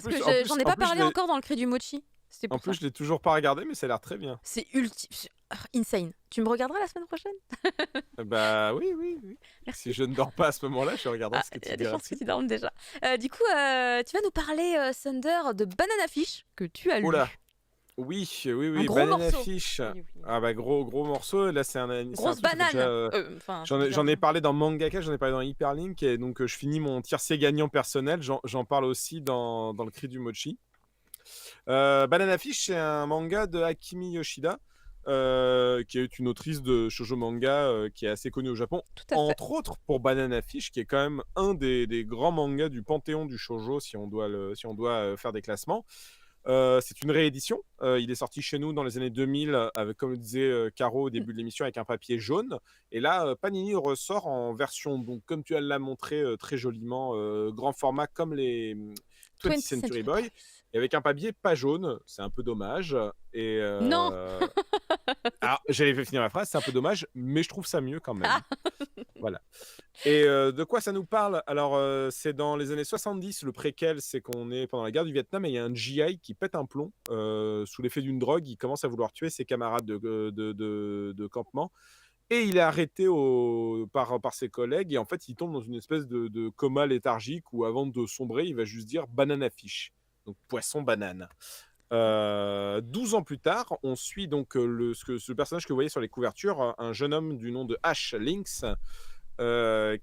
parce que plus, j'en ai pas je parlé l'ai, encore dans le cri du mochi. C'était en pour plus, ça. je l'ai toujours pas regardé, mais ça a l'air très bien. C'est insane. Tu me regarderas la semaine prochaine? Bah oui, oui, oui. Si Merci. je ne dors pas à ce moment-là, je regarderai Ah, ce que il y tu a des diras chances que dessus. tu dormes déjà. Du coup, tu vas nous parler, Thunder, de Banana Fish, que tu as Oh là, lu. oui, oui, Un oui, gros Banana morceau. Fish. Oui, oui. Ah bah gros morceau. Là, c'est un Grosse truc, ça fait déjà. banane. Enfin, ça J'en fait ai, déjà un j'en ai moment. parlé dans Mangaka, j'en ai parlé dans Hyperlink, et donc je finis mon tiercé gagnant personnel. J'en parle aussi dans le cri du mochi. Banana Fish, c'est un manga de Hakimi Yoshida, qui est une autrice de shoujo manga qui est assez connue au Japon, Tout à fait. entre autres pour Banana Fish, qui est quand même un des grands mangas du panthéon du shoujo, si on doit faire des classements. C'est une réédition. Il est sorti chez nous dans les années 2000, avec, comme le disait Caro au Mmh. début de l'émission, avec un papier jaune. Et là, Panini ressort en version, donc, comme tu l'as montré très joliment, grand format comme les 20th 20th Century Century Boy, Boys. et avec un papier pas jaune. C'est un peu dommage. Et Non. alors, j'allais finir ma phrase, c'est un peu dommage, mais je trouve ça mieux quand Ah. même. Voilà. Et de quoi ça nous parle? Alors, c'est dans les années 70, le préquel, c'est qu'on est pendant la guerre du Vietnam et il y a un GI qui pète un plomb sous l'effet d'une drogue. Il commence à vouloir tuer ses camarades de campement et il est arrêté par ses collègues. Et en fait, il tombe dans une espèce de coma léthargique où, avant de sombrer, il va juste dire banana fish, donc poisson banane. 12 ans plus tard, on suit donc ce personnage que vous voyez sur les couvertures, un jeune homme du nom de Ash Lynx,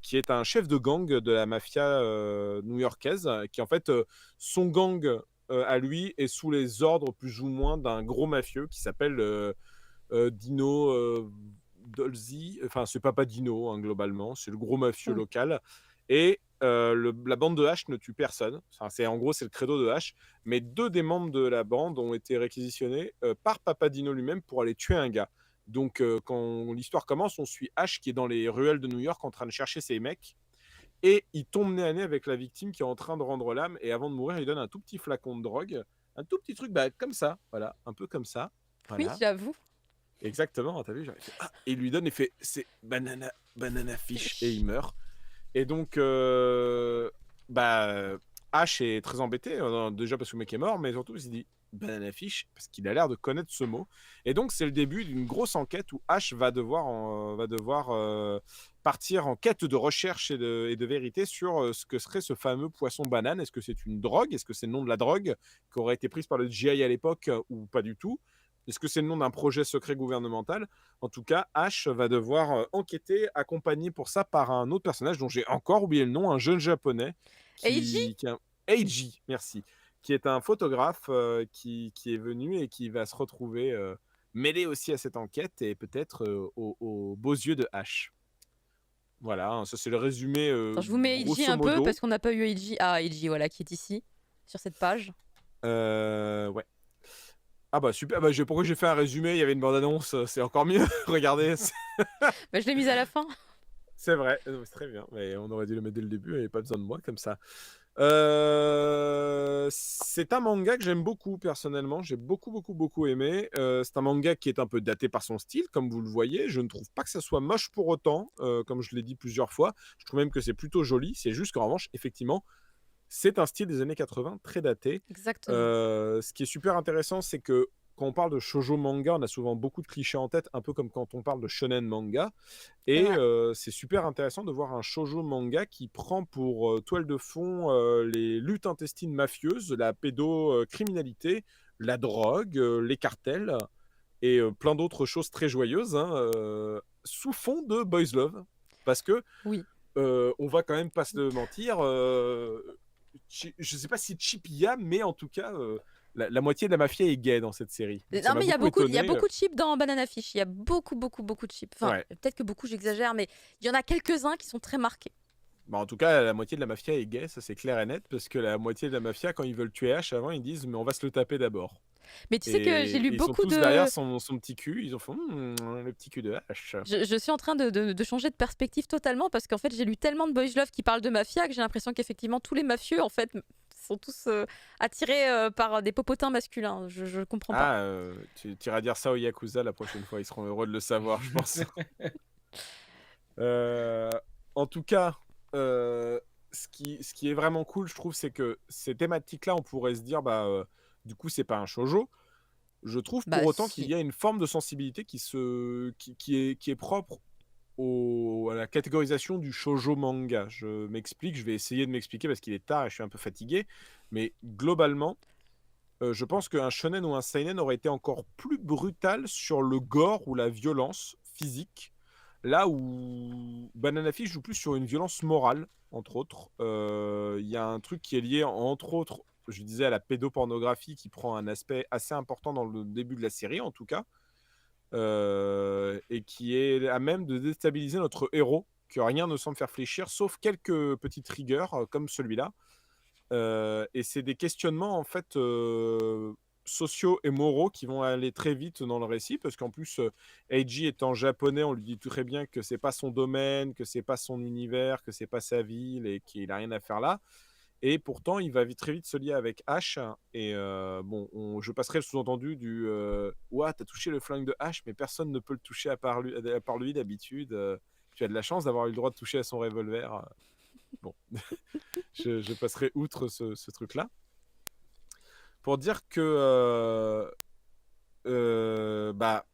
qui est un chef de gang de la mafia new-yorkaise, qui en fait, son gang à lui est sous les ordres plus ou moins d'un gros mafieux qui s'appelle Dino Dolzi. Enfin, c'est Papa Dino, hein, globalement, c'est le gros mafieux Oh. local. Et la bande de H ne tue personne. Enfin, en gros, c'est le credo de H. Mais 2 des membres de la bande ont été réquisitionnés par Papa Dino lui-même pour aller tuer un gars. Donc, quand l'histoire commence, on suit H qui est dans les ruelles de New York en train de chercher ses mecs. Et il tombe nez à nez avec la victime qui est en train de rendre l'âme. Et avant de mourir, il donne un tout petit flacon de drogue. Un tout petit truc, bah, comme ça. Voilà, un peu comme ça. Oui, Voilà. j'avoue. Exactement, t'as vu, j'aurais fait, ah, et il lui donne et fait c'est banana fish, et il Fish. meurt. Et donc, bah, Ash est très embêté, déjà parce que le mec est mort, mais surtout il s'est dit banana fish parce qu'il a l'air de connaître ce mot. Et donc, c'est le début d'une grosse enquête où Ash va devoir partir en quête de recherche et de vérité sur ce que serait ce fameux poisson banane. Est-ce que c'est une drogue? Est-ce que c'est le nom de la drogue qui aurait été prise par le GI à l'époque, ou pas du tout? Est-ce que c'est le nom d'un projet secret gouvernemental? En tout cas, Ash va devoir enquêter, accompagné pour ça par un autre personnage dont j'ai encore oublié le nom, un jeune japonais Eiji? qui Eiji, merci, qui est un photographe qui est venu et qui va se retrouver mêlé aussi à cette enquête et peut-être aux beaux yeux de Ash. Voilà, hein, ça c'est le résumé Attends, je vous mets Eiji grosso un peu modo. parce qu'on n'a pas eu Eiji. Ah, Eiji, voilà, qui est ici, sur cette page. Ouais. Ah bah super, bah, pourquoi j'ai fait un résumé? Il y avait une bande-annonce, c'est encore mieux. Regardez, Bah, je l'ai mise à la fin. c'est vrai, c'est très bien, mais on aurait dû le mettre dès le début et pas besoin de moi comme ça. C'est un manga que j'aime beaucoup personnellement, j'ai beaucoup aimé. C'est un manga qui est un peu daté par son style, comme vous le voyez. Je ne trouve pas que ça soit moche pour autant, comme je l'ai dit plusieurs fois. Je trouve même que c'est plutôt joli. C'est juste qu'en revanche, effectivement, c'est un style des années 80 très daté. Exactement. Ce qui est super intéressant, c'est que quand on parle de shoujo manga, on a souvent beaucoup de clichés en tête, un peu comme quand on parle de shonen manga. C'est Et vrai. c'est super intéressant de voir un shoujo manga qui prend pour toile de fond les luttes intestines mafieuses, la pédocriminalité, la drogue, les cartels et plein d'autres choses très joyeuses, hein, sous fond de boys love. Parce que Oui. on va quand même pas se mentir, je sais pas si cheap il y a, mais en tout cas, la moitié de la mafia est gay dans cette série. Donc ça Non, m'a mais beaucoup il y a étonné. beaucoup de chips dans Banana Fish. Il y a beaucoup de chips. Enfin, Ouais. peut-être que beaucoup, j'exagère, mais il y en a quelques-uns qui sont très marqués. Bah, en tout cas, la moitié de la mafia est gay, ça c'est clair et net, parce que la moitié de la mafia, quand ils veulent tuer H, avant, ils disent mais on va se le taper d'abord. Mais tu sais que j'ai lu Et ils sont beaucoup tous derrière de. son petit cul, ils ont fait le petit cul de H. Je suis en train de changer de perspective totalement parce qu'en fait, j'ai lu tellement de boys love qui parlent de mafia que j'ai l'impression qu'effectivement, tous les mafieux, en fait, sont tous attirés par des popotins masculins. Je comprends pas. Ah, tu iras dire ça au Yakuza la prochaine fois, ils seront heureux de le savoir, je pense. Euh, En tout cas, ce qui est vraiment cool, je trouve, c'est que ces thématiques-là, on pourrait se dire, du coup, c'est pas un shoujo. Je trouve pour Bah autant qu'il si. y a une forme de sensibilité qui est propre à la catégorisation du shoujo manga. Je m'explique, je vais essayer de m'expliquer parce qu'il est tard et je suis un peu fatigué. Mais globalement, je pense qu'un shonen ou un seinen aurait été encore plus brutal sur le gore ou la violence physique. Là où Banana Fish joue plus sur une violence morale, entre autres. Il y a un truc qui est lié, entre autres, je disais, à la pédopornographie qui prend un aspect assez important dans le début de la série, en tout cas. Et qui est à même de déstabiliser notre héros, que rien ne semble faire fléchir, sauf quelques petits triggers, comme celui-là. Et c'est des questionnements, en fait, sociaux et moraux qui vont aller très vite dans le récit, parce qu'en plus, Eiji étant japonais, on lui dit très bien que c'est pas son domaine, que c'est pas son univers, que c'est pas sa ville et qu'il a rien à faire là. Et pourtant, il va très vite se lier avec Ash. Et bon, je passerai le sous-entendu du ouah, t'as touché le flingue de Ash, mais personne ne peut le toucher à part lui d'habitude. Tu as de la chance d'avoir eu le droit de toucher à son revolver. Bon, je passerai outre ce truc-là. Pour dire que. Bah.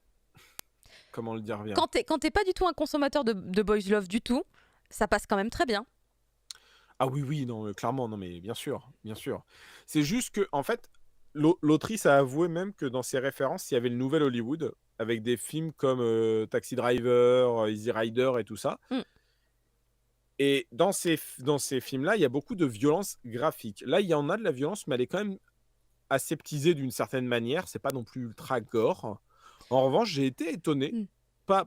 Comment le dire bien? Quand t'es pas du tout un consommateur de boys love du tout, ça passe quand même très bien. Ah oui, oui, non, clairement, non, mais bien sûr, bien sûr. C'est juste que, en fait, l'autrice a avoué même que dans ses références, il y avait le nouvel Hollywood, avec des films comme Taxi Driver, Easy Rider et tout ça. Mm. Et dans ces films-là, il y a beaucoup de violence graphique. Là, il y en a de la violence, mais elle est quand même aseptisée d'une certaine manière. C'est pas non plus ultra gore. En revanche, j'ai été étonné, Mm.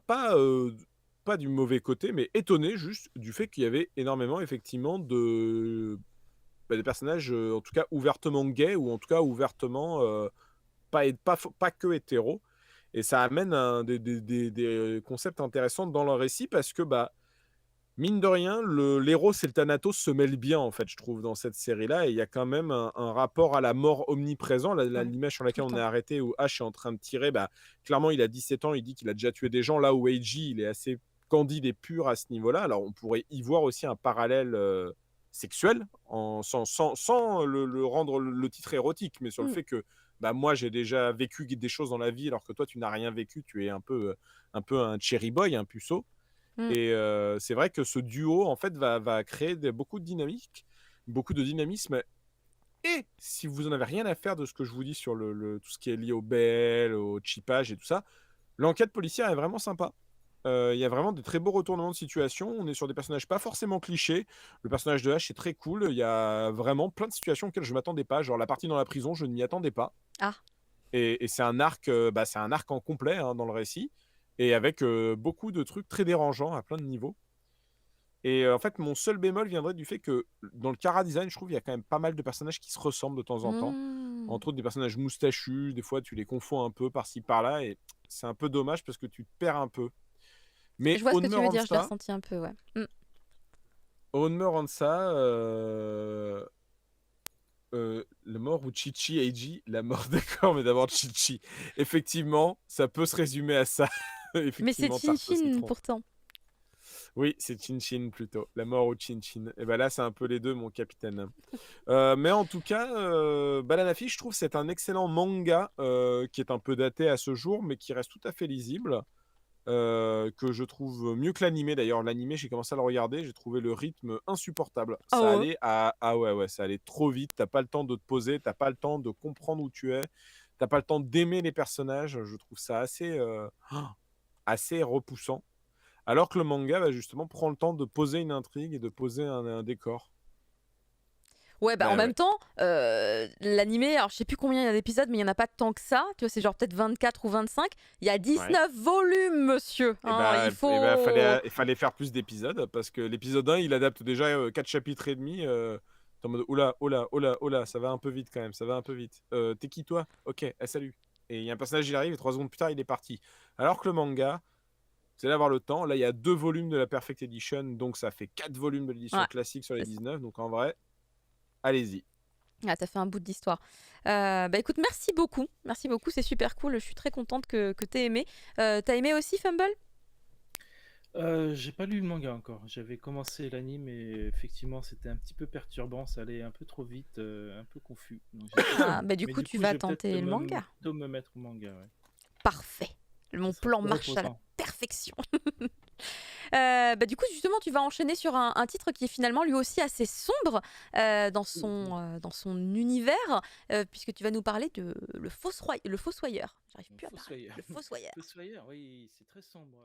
pas du mauvais côté, mais étonné juste du fait qu'il y avait énormément, effectivement, des personnages, en tout cas ouvertement gays, ou en tout cas ouvertement pas que hétéros. Et ça amène des concepts intéressants dans le récit, parce que, mine de rien, l'héros et le Thanatos se mêlent bien, en fait, je trouve, dans cette série-là. Et il y a quand même un rapport à la mort omniprésent. Ouais, L'image sur tout laquelle le on est temps. arrêté, où Ash est en train de tirer, clairement, il a 17 ans, il dit qu'il a déjà tué des gens, là où Eiji, il est assez candide et pur à ce niveau-là. Alors, on pourrait y voir aussi un parallèle sexuel, sans le rendre le titre érotique, mais sur le Mm. fait que moi, j'ai déjà vécu des choses dans la vie, alors que toi, tu n'as rien vécu, tu es un peu un cherry boy, un puceau. Mm. Et c'est vrai que ce duo, en fait, va créer beaucoup de dynamique, beaucoup de dynamisme. Et si vous en avez rien à faire de ce que je vous dis sur tout ce qui est lié au BL, au chippage et tout ça, l'enquête policière est vraiment sympa. Il y a vraiment de très beaux retournements de situation. On est sur des personnages pas forcément clichés. Le personnage de H est très cool. Il y a vraiment plein de situations auxquelles je ne m'attendais pas. Genre la partie dans la prison, je ne m'y attendais pas. Ah. Et c'est un arc en complet, hein, dans le récit. Et avec beaucoup de trucs très dérangeants à plein de niveaux. Et en fait, mon seul bémol viendrait du fait que dans le chara design, je trouve qu'il y a quand même pas mal de personnages qui se ressemblent de temps en temps. Mm. Entre autres, des personnages moustachus, des fois tu les confonds un peu par-ci par-là, et c'est un peu dommage parce que tu te perds un peu. Mais Je vois ce au que tu veux demeurant de dire, je l'ai ça, ressenti un peu, ouais. Mm. Le mort ou Chichi Eiji, la mort d'accord, mais d'abord Chichi. Effectivement, ça peut se résumer à ça. Mais c'est Effectivement, tarte au Chin-Chin citron. pourtant. Oui, c'est Chin-Chin plutôt. La mort au Chin-Chin. Et là, c'est un peu les deux, mon capitaine. Mais en tout cas, Banana Fish, je trouve que c'est un excellent manga qui est un peu daté à ce jour, mais qui reste tout à fait lisible. Que je trouve mieux que l'animé. D'ailleurs, l'animé, j'ai commencé à le regarder, j'ai trouvé le rythme insupportable. Ah Ça ouais. allait ah ouais, ça allait trop vite. T'as pas le temps de te poser, t'as pas le temps de comprendre où tu es, t'as pas le temps d'aimer les personnages. Je trouve ça assez repoussant. Alors que le manga, justement, prend le temps de poser une intrigue et de poser un décor. Ouais, en même Ouais. temps, l'animé, alors je sais plus combien il y a d'épisodes, mais il y en a pas tant que ça. Tu vois, c'est genre peut-être 24 ou 25. Il y a Ouais. 19 volumes, monsieur. Et Hein, il faut. fallait faire plus d'épisodes, parce que l'épisode 1, il adapte déjà 4 chapitres et demi. T'es en mode oula, oula, oula, oula, ça va un peu vite quand même, ça va un peu vite. T'es qui toi? Ok, salut. Et il y a un personnage, il arrive et 3 secondes plus tard, il est parti. Alors que le manga, c'est d'avoir le temps. Là, il y a 2 volumes de la Perfect Edition, donc ça fait 4 volumes de l'édition Ouais, classique sur les c'est ça. 19. Donc en vrai, allez-y. Ah, t'as fait un bout d'histoire. Écoute, merci beaucoup. Merci beaucoup, c'est super cool. Je suis très contente que t'aies aimé. T'as aimé aussi Fumble? J'ai pas lu le manga encore. J'avais commencé l'anime et effectivement, c'était un petit peu perturbant. Ça allait un peu trop vite, un peu confus. Donc j'ai pas Ah, suivi. bah du Mais coup, du tu coup, je vas vais peut-être tenter le manga. plutôt me mettre au manga, ouais. Parfait. Ça Mon sera plan plus marche à la reposant. perfection. Bah, du coup, justement, tu vas enchaîner sur un titre qui est finalement lui aussi assez sombre dans son univers, puisque tu vas nous parler de le Fossoyeur. J'arrive Bon, plus à parler. Fossoyeur. Le Fossoyeur. Fossoyeur, oui, c'est très sombre.